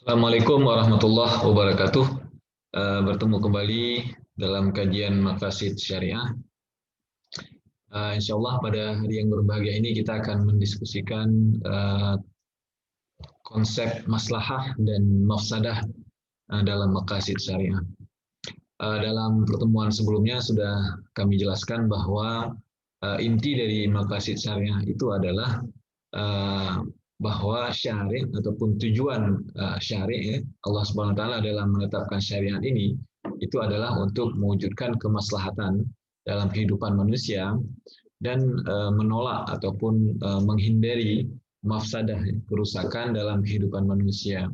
Assalamualaikum warahmatullahi wabarakatuh. Bertemu kembali dalam kajian Maqasid Syariah. Insya Allah pada hari yang berbahagia ini kita akan mendiskusikan konsep maslahah dan mafsadah dalam Maqasid Syariah. Dalam pertemuan sebelumnya sudah kami jelaskan bahwa inti dari Maqasid Syariah itu adalah uh, bahwa syariat ataupun tujuan syariat Allah Subhanahu wa taala dalam menetapkan syariat ini itu adalah untuk mewujudkan kemaslahatan dalam kehidupan manusia dan menolak ataupun menghindari mafsadah kerusakan dalam kehidupan manusia.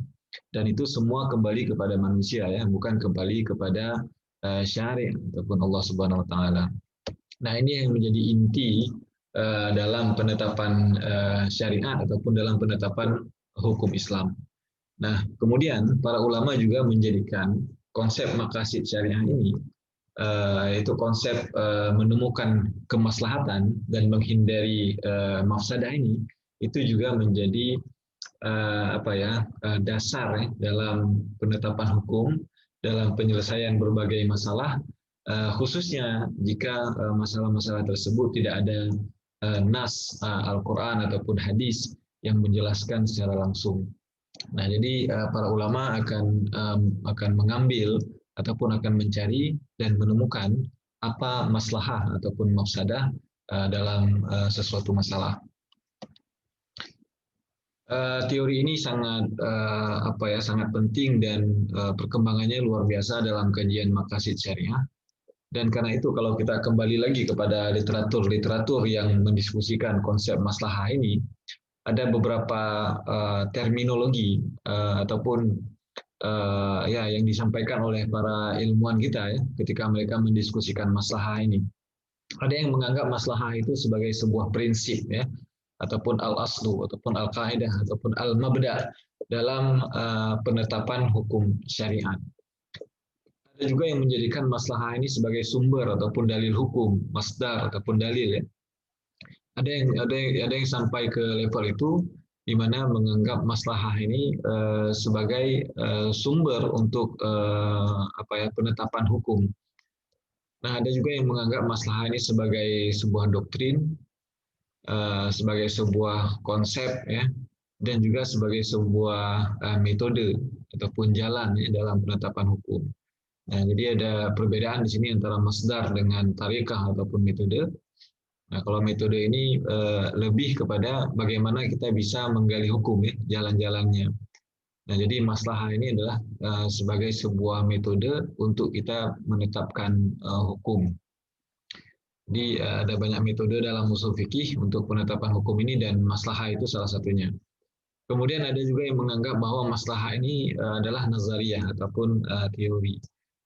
Dan itu semua kembali kepada manusia ya, bukan kembali kepada syariat ataupun Allah Subhanahu wa taala. Nah, ini yang menjadi inti dalam penetapan syariat ataupun dalam penetapan hukum Islam. Nah, kemudian para ulama juga menjadikan konsep maqasid syariah ini yaitu konsep menemukan kemaslahatan dan menghindari mafsadah ini itu juga menjadi dasar ya, dalam penetapan hukum dalam penyelesaian berbagai masalah khususnya jika masalah-masalah tersebut tidak ada nas Al-Quran ataupun hadis yang menjelaskan secara langsung. Nah, jadi para ulama akan mengambil ataupun akan mencari dan menemukan apa maslahah ataupun mafsadah dalam sesuatu masalah. Teori ini sangat penting dan perkembangannya luar biasa dalam kajian maqasid syariah. Dan karena itu kalau kita kembali lagi kepada literatur yang mendiskusikan konsep maslahah ini, ada beberapa terminologi ataupun yang disampaikan oleh para ilmuwan kita ya ketika mereka mendiskusikan maslahah ini. Ada yang menganggap maslahah itu sebagai sebuah prinsip ya, ataupun al-aslu, ataupun al-qaidah, ataupun al-mabda dalam penetapan hukum syariat. Ada juga yang menjadikan maslahah ini sebagai sumber ataupun dalil hukum, masdar ataupun dalil ya. Ada yang sampai ke level itu di mana menganggap maslahah ini sebagai sumber untuk penetapan hukum. Nah, ada juga yang menganggap maslahah ini sebagai sebuah doktrin, sebagai sebuah konsep ya, dan juga sebagai sebuah metode ataupun jalan ya, dalam penetapan hukum. Nah, jadi ada perbedaan di sini antara masdar dengan tarikah ataupun metode. Nah, kalau metode ini lebih kepada bagaimana kita bisa menggali hukum ya, jalan-jalannya. Nah, jadi maslahah ini adalah sebagai sebuah metode untuk kita menetapkan hukum. Jadi ada banyak metode dalam usul fikih untuk penetapan hukum ini dan maslahah itu salah satunya. Kemudian ada juga yang menganggap bahwa maslahah ini adalah nazariyah ataupun teori.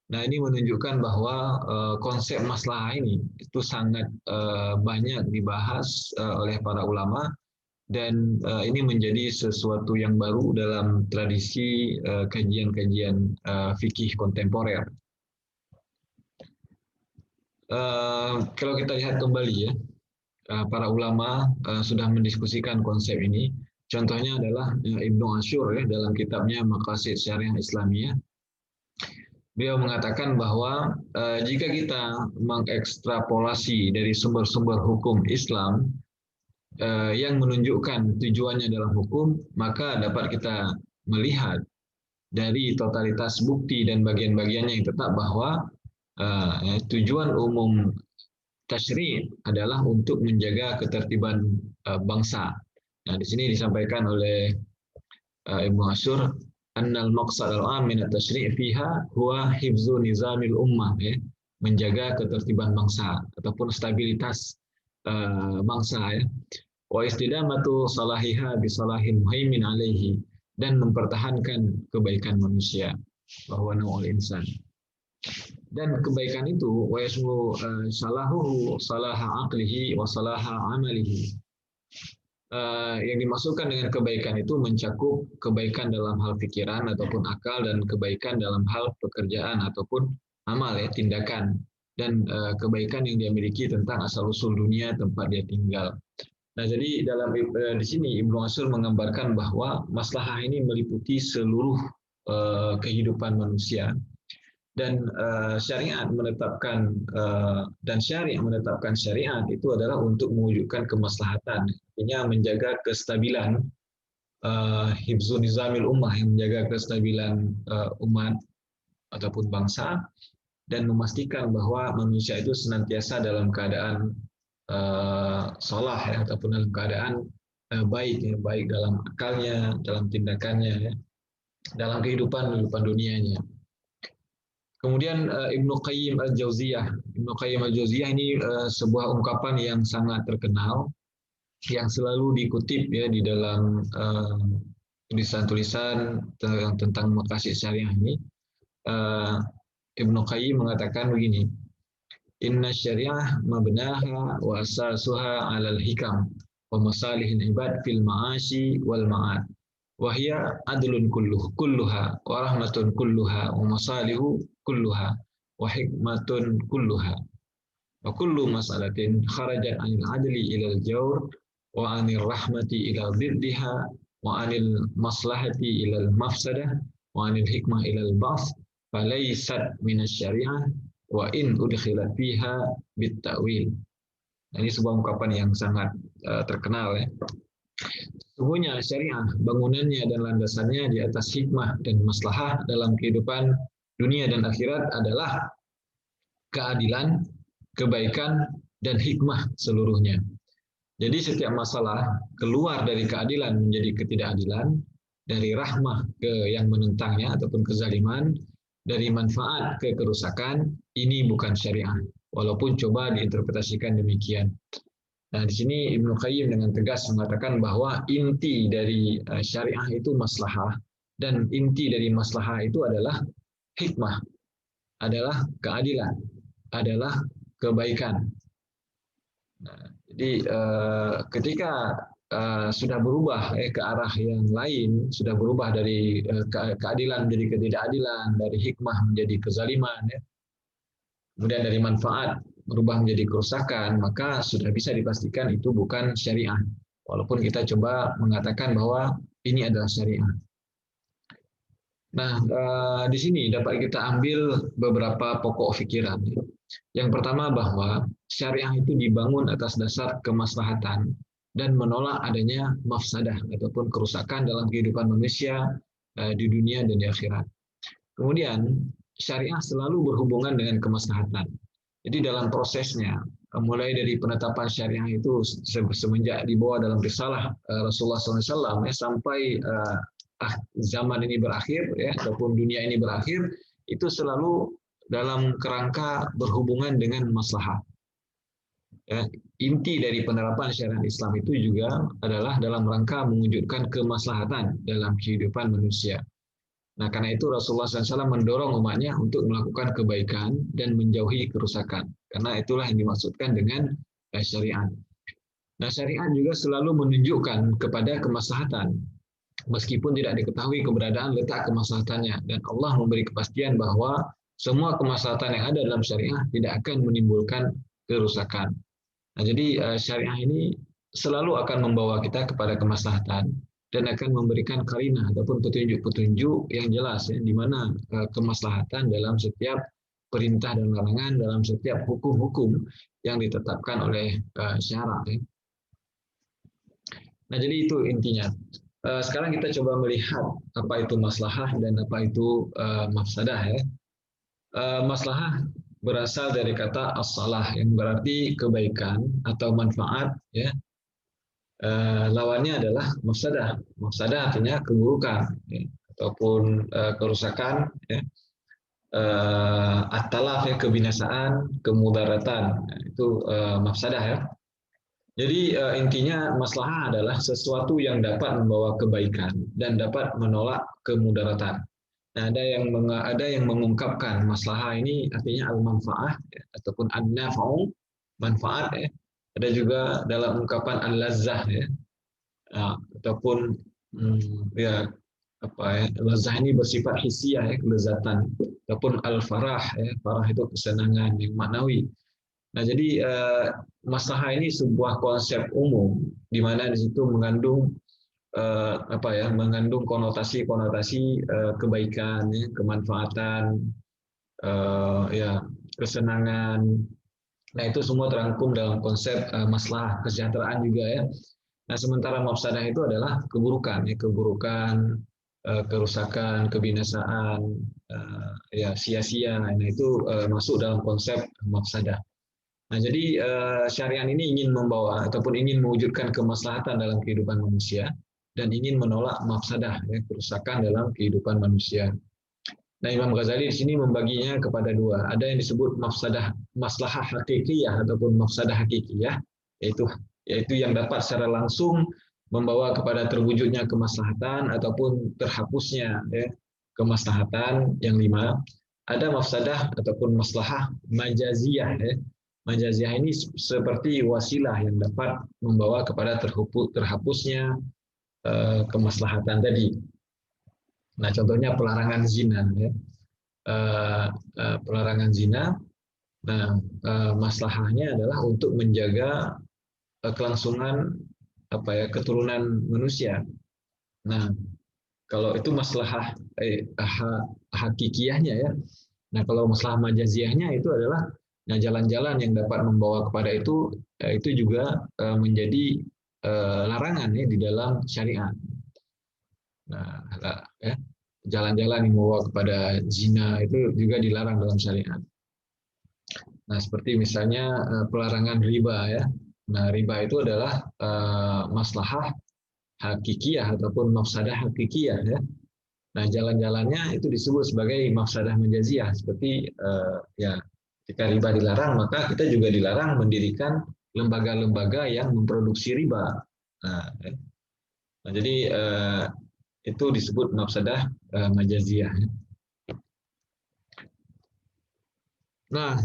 Nah, ini menunjukkan bahwa konsep maslahah ini itu sangat banyak dibahas oleh para ulama dan ini menjadi sesuatu yang baru dalam tradisi kajian-kajian fikih kontemporer. Kalau kita lihat kembali ya, para ulama sudah mendiskusikan konsep ini. Contohnya adalah Ibnu Ashur ya dalam kitabnya Maqasid Syariah Islamiyah. Beliau mengatakan bahwa jika kita mengekstrapolasi dari sumber-sumber hukum Islam yang menunjukkan tujuannya dalam hukum, maka dapat kita melihat dari totalitas bukti dan bagian-bagiannya yang tetap bahwa tujuan umum tasyri' adalah untuk menjaga ketertiban bangsa. Nah, di sini disampaikan oleh Ibnu Ashur, annal maqsad al-am min at-tasyri' fiha huwa hifzu nizamil ummah, ya, menjaga ketertiban bangsa ataupun stabilitas bangsa ya. Wa istidamatu salahiha bi salahil muhaimin alaihi, dan mempertahankan kebaikan manusia bahwa nawal insan. Dan kebaikan itu wa yasmu salahuhu salaha aqlihi wa salaha amalihi. Yang dimaksudkan dengan kebaikan itu mencakup kebaikan dalam hal pikiran ataupun akal dan kebaikan dalam hal pekerjaan ataupun amal ya, tindakan, dan kebaikan yang dia miliki tentang asal usul dunia tempat dia tinggal. Nah, jadi di sini Ibnu Ashur menggambarkan bahwa maslahah ini meliputi seluruh kehidupan manusia dan syariat menetapkan syariat itu adalah untuk mewujudkan kemaslahatan, artinya menjaga kestabilan hifzun nizamil ummah, yang menjaga kestabilan umat ataupun bangsa dan memastikan bahwa manusia itu senantiasa dalam keadaan salah ya, ataupun dalam keadaan baik ya, baik dalam akalnya, dalam tindakannya ya, dalam kehidupan dunianya. Kemudian Ibnu Qayyim al-Jauziyah ini sebuah ungkapan yang sangat terkenal yang selalu dikutip ya di dalam tulisan-tulisan tentang maqasid syariah ini. Ibnu Qayyim mengatakan begini, Inna syariah mabnaha wa asasuha alal hikam wa masalihin ibad fil ma'ashi wal ma'ad. Wahya adlun kulluha wa rahmatun kulluha wa masalihu kulluha wa hikmatun kulluha. Wa kullu mas'alatin kharajat anil adli ilal jawr wa anil rahmati ila diddiha wa anil maslahati ilal mafsadah wa anil hikmah ilal ba'th falaysat minas syariah wa in udkhilat fiha bit ta'wil. Ini sebuah ungkapan yang sangat terkenal ya. Sesungguhnya syariah bangunannya dan landasannya di atas hikmah dan maslahah dalam kehidupan dunia dan akhirat adalah keadilan, kebaikan, dan hikmah seluruhnya. Jadi setiap masalah keluar dari keadilan menjadi ketidakadilan, dari rahmah ke yang menentangnya ataupun kezaliman, dari manfaat ke kerusakan, ini bukan syariah. Walaupun coba diinterpretasikan demikian. Nah, di sini Ibnu Qayyim dengan tegas mengatakan bahwa inti dari syariah itu maslahah, dan inti dari maslahah itu adalah hikmah, adalah keadilan, adalah kebaikan. Nah, jadi ketika sudah berubah ke arah yang lain, sudah berubah dari keadilan menjadi ketidakadilan, dari hikmah menjadi kezaliman, ya, kemudian dari manfaat berubah menjadi kerusakan, maka sudah bisa dipastikan itu bukan syariah. Walaupun kita coba mengatakan bahwa ini adalah syariah. Nah, di sini dapat kita ambil beberapa pokok pikiran. Yang pertama bahwa syariah itu dibangun atas dasar kemaslahatan dan menolak adanya mafsadah ataupun kerusakan dalam kehidupan manusia di dunia dan di akhirat. Kemudian, syariah selalu berhubungan dengan kemaslahatan. Jadi dalam prosesnya, mulai dari penetapan syariah itu semenjak dibawa dalam risalah Rasulullah SAW sampai zaman ini berakhir, ya, ataupun dunia ini berakhir, itu selalu dalam kerangka berhubungan dengan maslahat. Ya, inti dari penerapan syariat Islam itu juga adalah dalam rangka mewujudkan kemaslahatan dalam kehidupan manusia. Nah, karena itu Rasulullah SAW mendorong umatnya untuk melakukan kebaikan dan menjauhi kerusakan. Karena itulah yang dimaksudkan dengan syariat. Nah, syariat juga selalu menunjukkan kepada kemaslahatan, meskipun tidak diketahui keberadaan letak kemaslahatannya. Dan Allah memberi kepastian bahwa semua kemaslahatan yang ada dalam syariat tidak akan menimbulkan kerusakan. Nah, jadi syariah ini selalu akan membawa kita kepada kemaslahatan dan akan memberikan karinah ataupun petunjuk-petunjuk yang jelas ya, di mana kemaslahatan dalam setiap perintah dan larangan, dalam setiap hukum-hukum yang ditetapkan oleh syara. Ya. Nah, jadi itu intinya. Sekarang kita coba melihat apa itu maslahah dan apa itu mafsadah ya. Maslahah berasal dari kata as-salah yang berarti kebaikan atau manfaat ya. Lawannya adalah mafsadah. Mafsadah artinya keburukan ya, ataupun kerusakan ya. At-talaf ya, kebinasaan, kemudaratan. Nah, itu mafsadah ya. Jadi intinya maslahah adalah sesuatu yang dapat membawa kebaikan dan dapat menolak kemudaratan. Nah, ada yang mengungkapkan maslahah ini artinya al-manfaah ya, ataupun an-naf'u, manfaat ya. Ada juga dalam ungkapan al-lazzah ya. Ataupun ya apa ya, lazzah ini bersifat hissiyah ya, kelezatan, ataupun al-farah ya, farah itu kesenangan yang maknawi. Nah, jadi maslahah ini sebuah konsep umum di mana di situ mengandung mengandung konotasi-konotasi kebaikan, ya, kemanfaatan, ya, kesenangan. Nah, itu semua terangkum dalam konsep maslahah, kesejahteraan juga ya. Nah, sementara mafsadah itu adalah keburukan, ya, keburukan, kerusakan, kebinasaan, ya, sia-sia. Nah, itu masuk dalam konsep mafsadah. Nah, jadi syariat ini ingin membawa ataupun ingin mewujudkan kemaslahatan dalam kehidupan manusia dan ingin menolak mafsadah, ya, kerusakan dalam kehidupan manusia. Nah, Imam Ghazali di sini membaginya kepada dua. Ada yang disebut mafsadah maslahah hakikiyah ataupun mafsadah hakikiyah, yaitu yang dapat secara langsung membawa kepada terwujudnya kemaslahatan ataupun terhapusnya, ya, kemaslahatan. Yang lima, ada mafsadah ataupun maslahah majaziyah, ya. Majaziyah ini seperti wasilah yang dapat membawa kepada terhapusnya kemaslahatan tadi. Nah, contohnya pelarangan zina, ya. Pelarangan zina. Nah, maslahahnya adalah untuk menjaga kelangsungan keturunan manusia. Nah, kalau itu maslahah hakikiyahnya ya. Nah, kalau masalah majaziyahnya itu adalah, nah, jalan-jalan yang dapat membawa kepada itu juga menjadi larangan ya di dalam syariat. Nah, ya, jalan-jalan yang membawa kepada zina itu juga dilarang dalam syariat. Nah, seperti misalnya pelarangan riba ya. Nah, riba itu adalah maslahah hakikiyah ataupun mafsadah hakikiyah ya. Nah, jalan-jalannya itu disebut sebagai mafsadah majaziyah, seperti ya, jika riba dilarang, maka kita juga dilarang mendirikan lembaga-lembaga yang memproduksi riba. Nah, nah jadi itu disebut mafsadah majaziyah. Nah,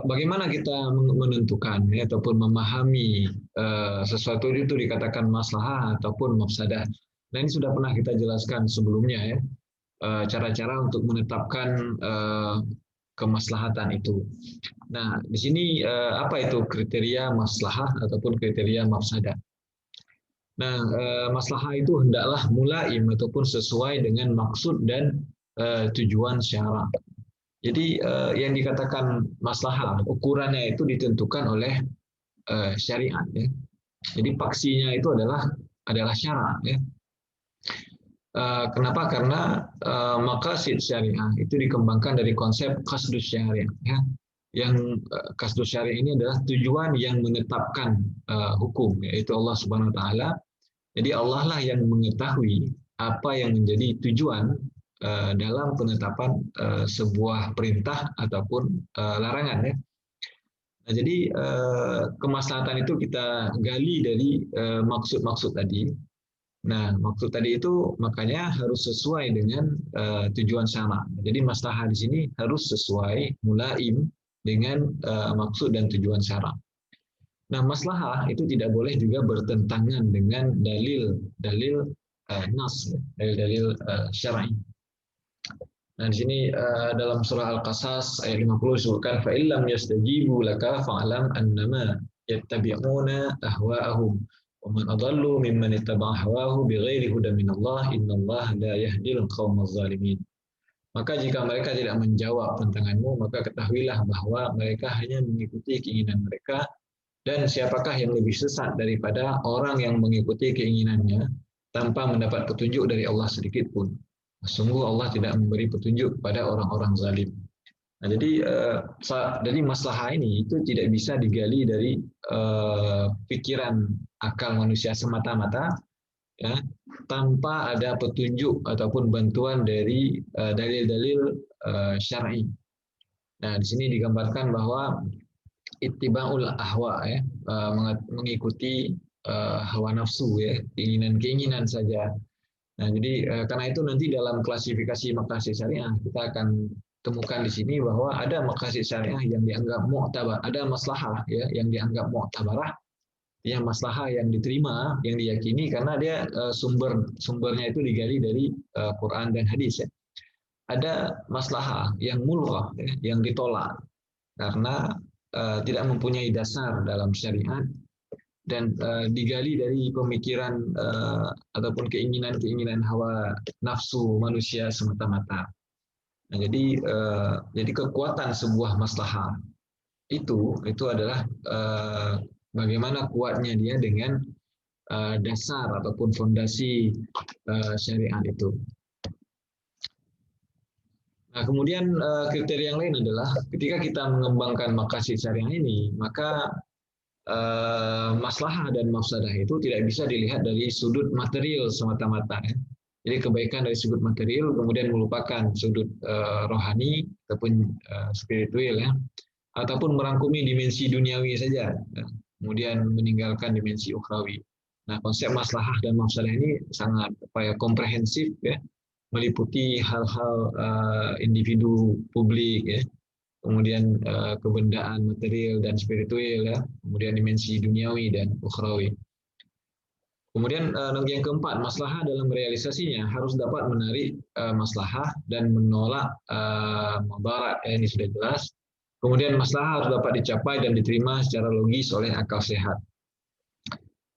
bagaimana kita menentukan ya, ataupun memahami sesuatu itu dikatakan maslahah ataupun mafsadah. Nah, ini sudah pernah kita jelaskan sebelumnya ya, cara-cara untuk menetapkan kemaslahatan itu. Nah, di sini apa itu kriteria maslahah ataupun kriteria mafsadah? Nah, maslahah itu hendaklah mulaim ataupun sesuai dengan maksud dan tujuan syara. Jadi yang dikatakan maslahah, ukurannya itu ditentukan oleh syariat. Ya. Jadi paksinya itu adalah syara. Ya. Kenapa? Karena maqasid syariah itu dikembangkan dari konsep qasdus syariah. Ya. Yang qasdus syariah ini adalah tujuan yang menetapkan hukum, yaitu Allah Subhanahu Wa Taala. Jadi Allah lah yang mengetahui apa yang menjadi tujuan dalam penetapan sebuah perintah ataupun larangan ya. Nah, jadi kemaslahatan itu kita gali dari maksud-maksud tadi. Nah, maksud tadi itu makanya harus sesuai dengan tujuan sama. Jadi maslahah di sini harus sesuai mulaim dengan maksud dan tujuan syara. Nah, maslahah itu tidak boleh juga bertentangan dengan dalil nas, dalil syar'i. Nah, di sini dalam surah Al-Qasas ayat 50 disebutkan fa illam yastajibu laka fa'lam annama yattabi'una ahwa'ahum wa man adallu mimman ittaba'a hawahu bighairi hudan minallah innallaha la yahdil qaumaz zalimin. Maka jika mereka tidak menjawab tantanganmu, maka ketahuilah bahwa mereka hanya mengikuti keinginan mereka, dan siapakah yang lebih sesat daripada orang yang mengikuti keinginannya tanpa mendapat petunjuk dari Allah sedikit pun. Sungguh Allah tidak memberi petunjuk kepada orang-orang zalim. Nah, jadi maslahah ini itu tidak bisa digali dari pikiran akal manusia semata-mata, ya, tanpa ada petunjuk ataupun bantuan dari dalil-dalil syar'i. Nah, di sini digambarkan bahwa ittiba'ul ahwa ya, mengikuti hawa nafsu ya, keinginan-keinginan saja. Nah, jadi karena itu nanti dalam klasifikasi maqasid syariah kita akan temukan di sini bahwa ada maqasid syariah yang dianggap mu'tabar, ada maslahah ya yang dianggap mu'tabarah, yang maslahah yang diterima, yang diyakini karena dia sumbernya itu digali dari Quran dan hadis ya. Ada maslahah yang mulghah ya, yang ditolak karena tidak mempunyai dasar dalam syariat dan digali dari pemikiran ataupun keinginan-keinginan hawa nafsu manusia semata-mata. Nah, jadi kekuatan sebuah maslahah itu adalah bagaimana kuatnya dia dengan dasar ataupun fondasi syariat itu. Nah, kemudian kriteria yang lain adalah ketika kita mengembangkan maqasid syariah ini, maka maslahah dan mafsadah itu tidak bisa dilihat dari sudut material semata-mata. Ya. Jadi kebaikan dari sudut material, kemudian melupakan sudut rohani ataupun spiritual, ya, ataupun merangkumi dimensi duniawi saja, ya, kemudian meninggalkan dimensi ukhrawi. Nah, konsep maslahah dan mafsadah ini sangat komprehensif, ya, meliputi hal-hal individu publik, ya, kemudian kebendaan material dan spiritual, ya, kemudian dimensi duniawi dan ukhrawi. Kemudian yang keempat, maslahah dalam realisasinya harus dapat menarik maslahah dan menolak mudarat. Ini sudah jelas. Kemudian maslahah harus dapat dicapai dan diterima secara logis oleh akal sehat.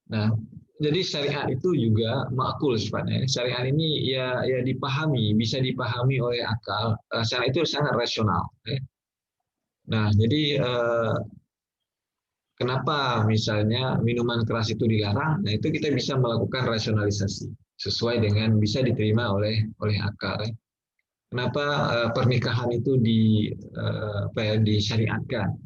Nah, jadi syariat itu juga makul sifatnya. Syariat ini ya dipahami, bisa dipahami oleh akal. Syariat itu sangat rasional. Ya. Nah, jadi kenapa misalnya minuman keras itu dilarang? Nah, itu kita bisa melakukan rasionalisasi sesuai dengan bisa diterima oleh akal. Kenapa pernikahan itu disyariatkan?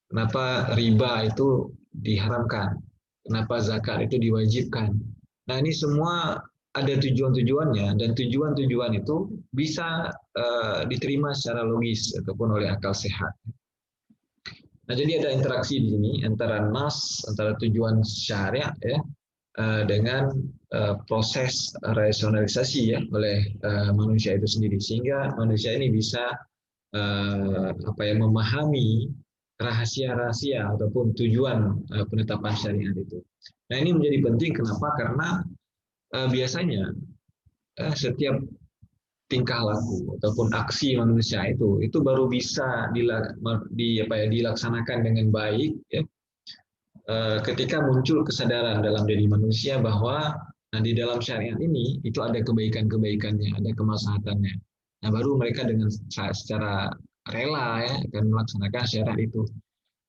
Kenapa riba itu diharamkan? Kenapa zakat itu diwajibkan? Nah, ini semua ada tujuan-tujuannya, dan tujuan-tujuan itu bisa diterima secara logis ataupun oleh akal sehat. Nah, jadi ada interaksi di sini antara nas, antara tujuan syariat, ya, dengan proses rasionalisasi, ya, oleh manusia itu sendiri, sehingga manusia ini bisa memahami rahasia-rahasia ataupun tujuan penetapan syariat itu. Nah, ini menjadi penting. Kenapa? Karena biasanya setiap tingkah laku ataupun aksi manusia itu baru bisa dilaksanakan dengan baik, ya, ketika muncul kesadaran dalam diri manusia bahwa di dalam syariat ini itu ada kebaikan-kebaikannya, ada kemaslahatannya. Nah, baru mereka dengan secara rela, ya, akan melaksanakan syariat itu.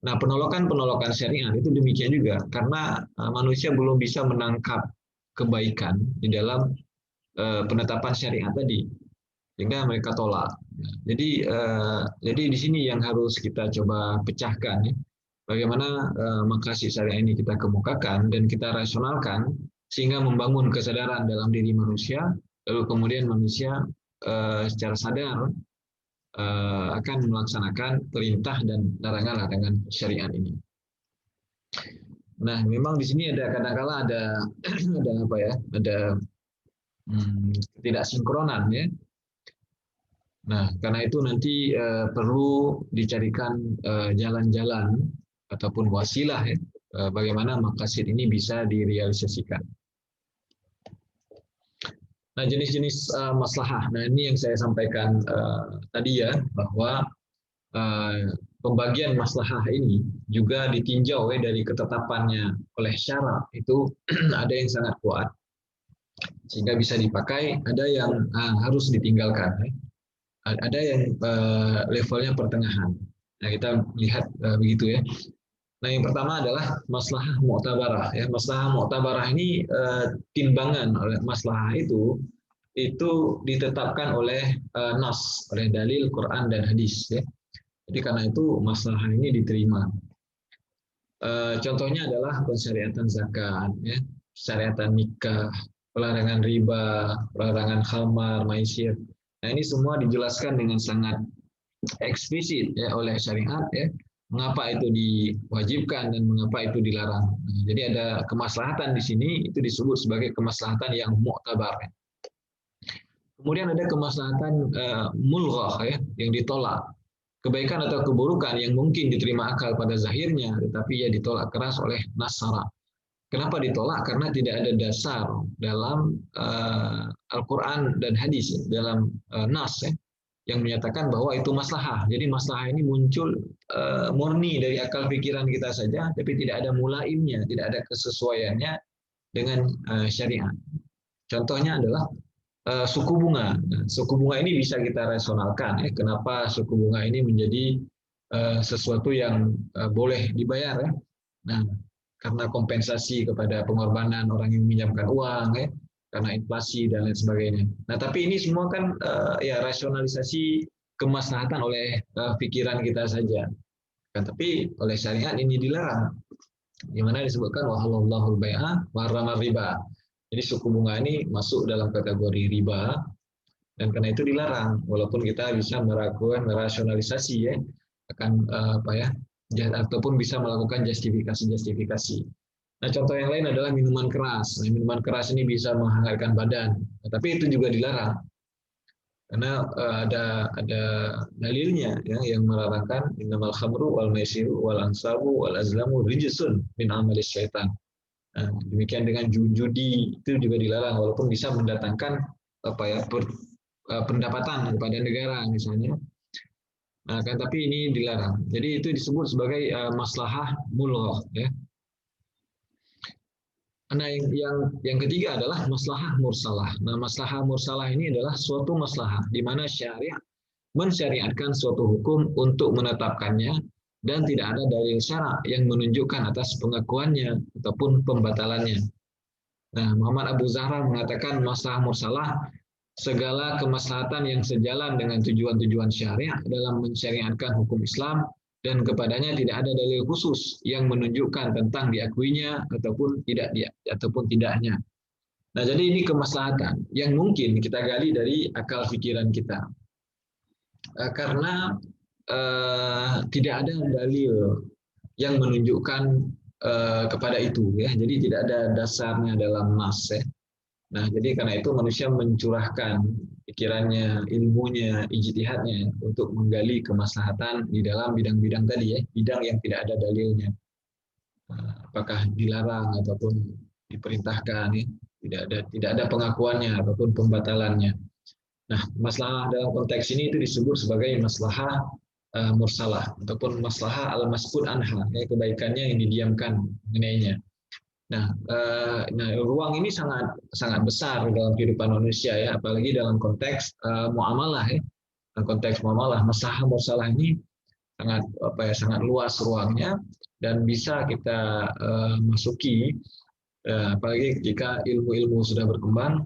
Nah, penolakan syariat itu demikian juga karena manusia belum bisa menangkap kebaikan di dalam penetapan syariat tadi, sehingga mereka tolak. Jadi di sini yang harus kita coba pecahkan, ya. Bagaimana maqasid syariah ini kita kemukakan dan kita rasionalkan sehingga membangun kesadaran dalam diri manusia, lalu kemudian manusia secara sadar akan melaksanakan perintah dan larangan syariat ini. Nah, memang di sini kadang-kala ada ketidaksinkronan, ya. Nah, karena itu nanti perlu dicarikan jalan-jalan ataupun wasilah, ya, bagaimana maqasid ini bisa direalisasikan. Nah, jenis-jenis maslahah. Nah, ini yang saya sampaikan tadi, ya, bahwa pembagian maslahah ini juga ditinjau, ya, dari ketetapannya oleh syarak itu ada yang sangat kuat sehingga bisa dipakai, ada yang harus ditinggalkan, ya. Ada yang levelnya pertengahan. Nah, kita lihat begitu, ya. Nah, yang pertama adalah maslahah mu'tabarah, ya. Maslahah mu'tabarah ini timbangan oleh maslahah itu ditetapkan oleh nas, oleh dalil Quran dan hadis, ya. Jadi karena itu maslahah ini diterima. Contohnya adalah pensyariatan zakat, ya, syariatan nikah, pelarangan riba, pelarangan khamar, maisir. Nah, ini semua dijelaskan dengan sangat eksplisit, ya, oleh syariat, ya, mengapa itu diwajibkan dan mengapa itu dilarang. Nah, jadi ada kemaslahatan di sini, itu disebut sebagai kemaslahatan yang mu'tabar. Kemudian ada kemaslahatan mulghah, ya, yang ditolak. Kebaikan atau keburukan yang mungkin diterima akal pada zahirnya, tetapi ya ditolak keras oleh nas syara'. Kenapa ditolak? Karena tidak ada dasar dalam Al-Quran dan hadis, dalam nas, ya. yang menyatakan bahwa itu maslahah. Jadi maslahah ini muncul murni dari akal pikiran kita saja, tapi tidak ada mulaimnya, tidak ada kesesuaiannya dengan syariat. Contohnya adalah suku bunga. Nah, suku bunga ini bisa kita rasionalkan. Kenapa suku bunga ini menjadi sesuatu yang boleh dibayar? Ya? Nah, karena kompensasi kepada pengorbanan orang yang meminjamkan uang, ya, karena inflasi dan lain sebagainya. Nah, tapi ini semua kan ya rasionalisasi kemaslahatan oleh pikiran kita saja. Kan, tapi oleh syariat ini dilarang. Di mana disebutkan wahallallahu bai'a wa harrama riba. Jadi suku bunga ini masuk dalam kategori riba dan karena itu dilarang. Walaupun kita bisa melakukan rasionalisasi ya akan apa ya ataupun bisa melakukan justifikasi. Nah, contoh yang lain adalah minuman keras. Nah, minuman keras ini bisa menghangatkan badan, nah, tapi itu juga dilarang karena ada dalilnya ya, yang melarangkan innamal khamru wal maisiru wal ansabu wal azlamu rijsun min amalis syaitan. Nah, demikian dengan judi itu juga dilarang walaupun bisa mendatangkan apa ya pendapatan kepada negara misalnya. Nah, kan tapi ini dilarang. Jadi itu disebut sebagai maslahah mulghah ya. Nah, yang ketiga adalah maslahah mursalah. Nah, maslahah mursalah ini adalah suatu maslahah di mana syariat mensyariatkan suatu hukum untuk menetapkannya dan tidak ada dalil syara yang menunjukkan atas pengakuannya ataupun pembatalannya. Nah, Muhammad Abu Zahra mengatakan maslahah mursalah segala kemaslahatan yang sejalan dengan tujuan-tujuan syariat dalam mensyariatkan hukum Islam dan kepadanya tidak ada dalil khusus yang menunjukkan tentang diakuinya ataupun tidaknya. Nah, jadi ini kemaslahatan yang mungkin kita gali dari akal pikiran kita. Karena tidak ada dalil yang menunjukkan kepada itu ya. Jadi tidak ada dasarnya dalam nas ya. Nah, jadi karena itu manusia mencurahkan pikirannya, ilmunya, ijtihadnya untuk menggali kemaslahatan di dalam bidang-bidang tadi ya, bidang yang tidak ada dalilnya. Apakah dilarang ataupun diperintahkan ya, tidak ada pengakuannya ataupun pembatalannya. Nah, masalah dalam konteks ini itu disebut sebagai maslahah mursalah ataupun maslahah al-maskud anha, ya, kebaikannya yang didiamkan mengenainya. Nah, ruang ini sangat sangat besar dalam kehidupan manusia ya, apalagi dalam konteks muamalah ya. Dalam konteks muamalah, masalah mursalah ini sangat luas ruangnya dan bisa kita masuki apalagi jika ilmu-ilmu sudah berkembang.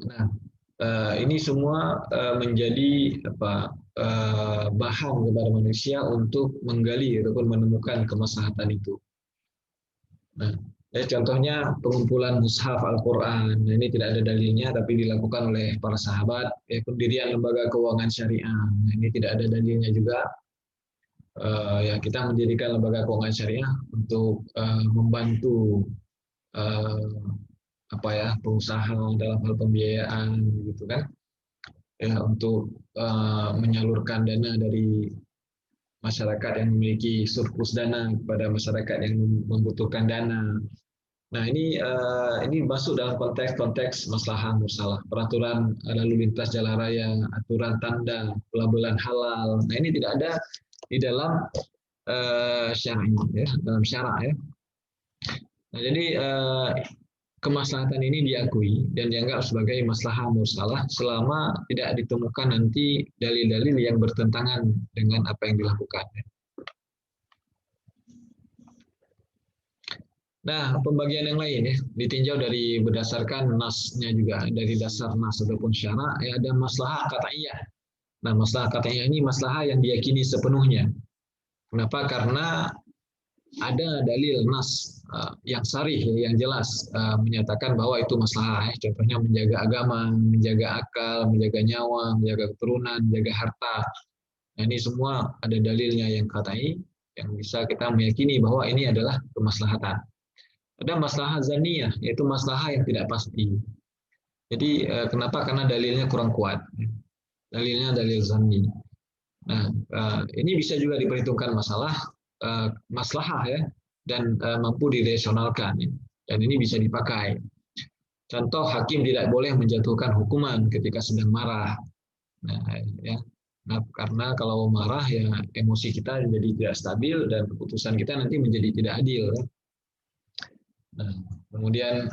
Nah, ini semua menjadi bahan kepada manusia untuk menggali ataupun menemukan kemaslahatan itu. Nah, contohnya pengumpulan mushaf Al-Quran. Nah, ini tidak ada dalilnya, tapi dilakukan oleh para sahabat. Pendirian lembaga keuangan syariah. Nah, ini tidak ada dalilnya juga. Ya, kita mendirikan lembaga keuangan syariah untuk membantu pengusaha dalam hal pembiayaan, gitu kan? Ya, untuk menyalurkan dana dari masyarakat yang memiliki surplus dana kepada masyarakat yang membutuhkan dana. Nah, ini masuk dalam konteks maslahah mursalah, peraturan lalu lintas jalan raya, aturan tanda, pelabelan halal. Nah, ini tidak ada di dalam syara ya, dalam syara ya. Nah, jadi kemaslahatan ini diakui dan dianggap sebagai maslahah mursalah selama tidak ditemukan nanti dalil-dalil yang bertentangan dengan apa yang dilakukan. Nah, pembagian yang lain ya, ditinjau dari berdasarkan nasnya juga, dari dasar nas ataupun syara, ya ada maslahah qat'iyah. Nah, maslahah qat'iyah ini maslahah yang diyakini sepenuhnya. Kenapa? Karena ada dalil nas yang sarih, yang jelas menyatakan bahwa itu maslahah. Ya. Contohnya menjaga agama, menjaga akal, menjaga nyawa, menjaga keturunan, menjaga harta. Nah, ini semua ada dalilnya yang qat'i, yang bisa kita meyakini bahwa ini adalah kemaslahatan. Ada maslahah zaniyah, yaitu maslahah yang tidak pasti. Jadi kenapa? Karena dalilnya kurang kuat. Dalilnya dalil zanni. Nah, ini bisa juga diperhitungkan maslahah ya, dan mampu diresionalkan. Ya. Dan ini bisa dipakai. Contoh, hakim tidak boleh menjatuhkan hukuman ketika sedang marah. Nah, ya. Nah, karena kalau marah ya emosi kita jadi tidak stabil dan keputusan kita nanti menjadi tidak adil. Ya. Nah, kemudian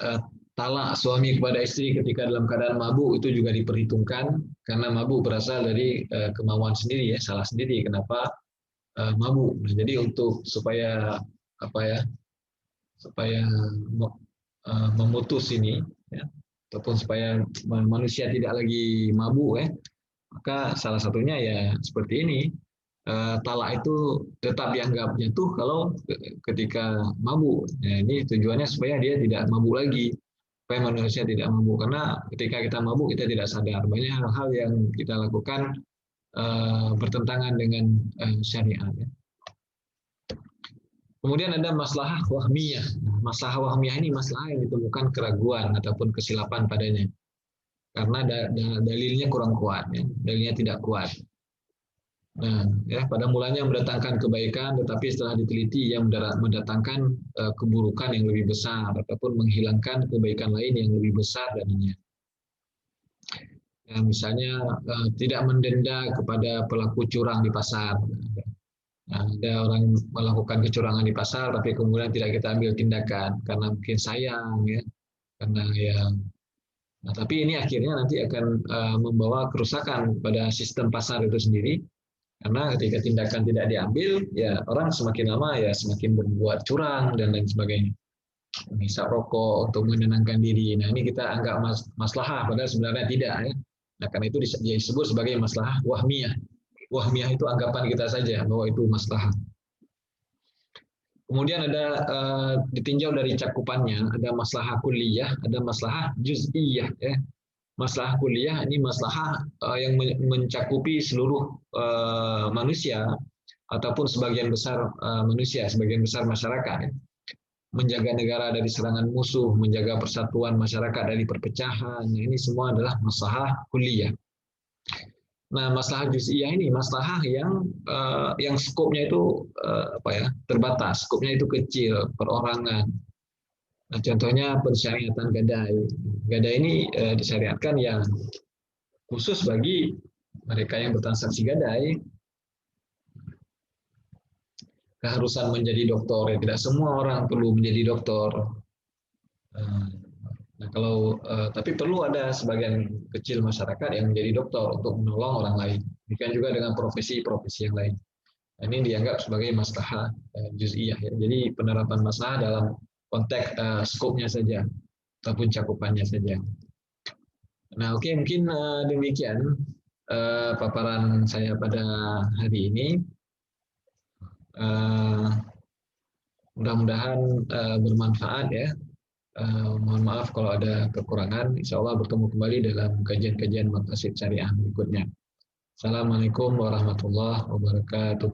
talak suami kepada istri ketika dalam keadaan mabuk itu juga diperhitungkan karena mabuk berasal dari kemauan sendiri ya, salah sendiri kenapa mabuk. Nah, jadi untuk supaya apa ya, supaya memutus ini ya, ataupun supaya manusia tidak lagi mabuk ya, maka salah satunya ya seperti ini. Talak itu tetap dianggap jatuh kalau ketika mabuk. Nah, ini tujuannya supaya dia tidak mabuk lagi, supaya manusia tidak mabuk. Karena ketika kita mabuk kita tidak sadar banyak hal-hal yang kita lakukan bertentangan dengan syariat. Ya. Kemudian ada masalah wahmiyah. Nah, masalah wahmiyah ini masalah yang ditemukan keraguan ataupun kesilapan padanya. Karena dalilnya kurang kuat, ya. Dalilnya tidak kuat. Nah, ya pada mulanya mendatangkan kebaikan, tetapi setelah diteliti yang mendatangkan keburukan yang lebih besar ataupun menghilangkan kebaikan lain yang lebih besar darinya. Ya, misalnya tidak mendenda kepada pelaku curang di pasar. Nah, ada orang melakukan kecurangan di pasar, tapi kemudian tidak kita ambil tindakan karena mungkin sayang, ya, karena ya. Nah, tapi ini akhirnya nanti akan membawa kerusakan pada sistem pasar itu sendiri. Karena ketika tindakan tidak diambil, ya orang semakin lama ya semakin berbuat curang dan lain sebagainya. Menghisap rokok untuk menenangkan diri. Nah ini kita anggap maslahah, padahal sebenarnya tidak ya. Nah karena itu disebut sebagai maslahah wahmiyah. Wahmiyah itu anggapan kita saja bahwa itu maslahah. Kemudian ada ditinjau dari cakupannya, ada maslahah kulliyah, ada maslahah juz'iyah. Ya. Maslahah kuliah ini maslahah yang mencakupi seluruh manusia ataupun sebagian besar manusia, sebagian besar masyarakat. Ya. Menjaga negara dari serangan musuh, menjaga persatuan masyarakat dari perpecahan. Nah, ini semua adalah maslahah kuliah. Nah, maslahah juz'iyah ini maslahah yang skopnya itu apa ya terbatas, skopnya itu kecil, perorangan. Nah, contohnya pensyariatan gadai. Gadai ini disyariatkan yang khusus bagi mereka yang bertransaksi gadai, keharusan menjadi dokter. Ya, tidak semua orang perlu menjadi dokter. Nah, tapi perlu ada sebagian kecil masyarakat yang menjadi dokter untuk menolong orang lain. Demikian juga dengan profesi-profesi yang lain. Nah, ini dianggap sebagai maslahah juz'iyah. Ya. Jadi penerapan maslahah dalam konteks skopnya saja ataupun cakupannya saja. Nah, oke, mungkin demikian paparan saya pada hari ini. Mudah-mudahan bermanfaat ya. Mohon maaf kalau ada kekurangan. Insya Allah bertemu kembali dalam kajian-kajian Maqasid Syariah berikutnya. Assalamualaikum warahmatullahi wabarakatuh.